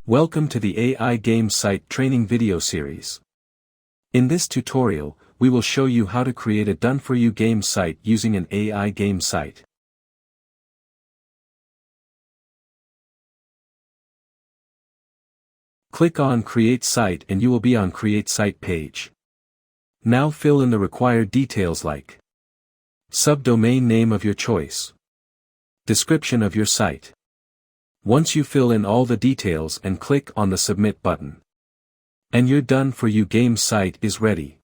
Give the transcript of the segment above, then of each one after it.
Welcome to the AI Game Site training video series. In this tutorial, we will show you how to create a done-for-you game site using an AI game site. Click on Create Site and you will be on Create Site page. Now fill in the required details like subdomain name of your choice, description of your site. Once you fill in all the details and click on the Submit button, and your done-for-you game site is ready.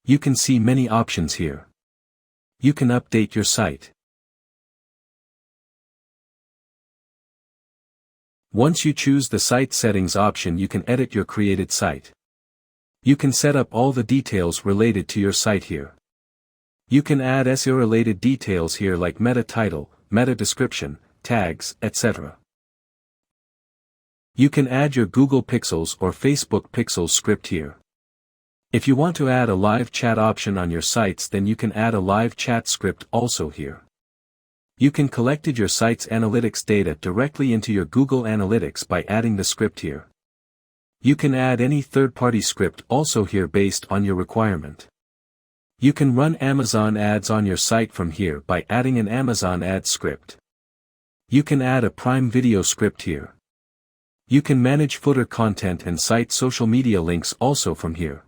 You can see many options here. You can update your site. Once you choose the site settings option, you can edit your created site. You can set up all the details related to your site here. You can add SEO related details here like meta title, meta description, tags, etc. You can add your Google Pixels or Facebook Pixels script here. If you want to add a live chat option on your sites, then you can add a live chat script also here. You can collect your site's analytics data directly into your Google Analytics by adding the script here. You can add any third-party script also here based on your requirement. You can run Amazon ads on your site from here by adding an Amazon ad script. You can add a Prime Video script here. You can manage footer content and site social media links also from here.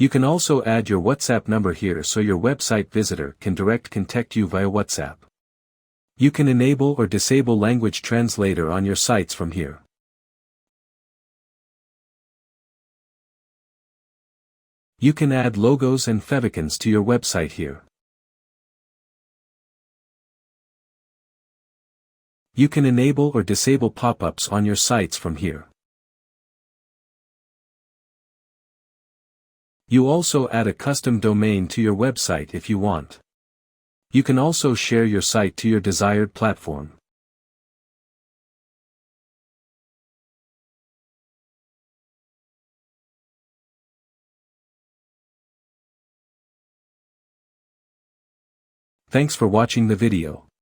You can also add your WhatsApp number here so your website visitor can direct contact you via WhatsApp. You can enable or disable language translator on your sites from here. You can add logos and favicons to your website here. You can enable or disable pop-ups on your sites from here. You also add a custom domain to your website if you want. You can also share your site to your desired platform. Thanks for watching the video.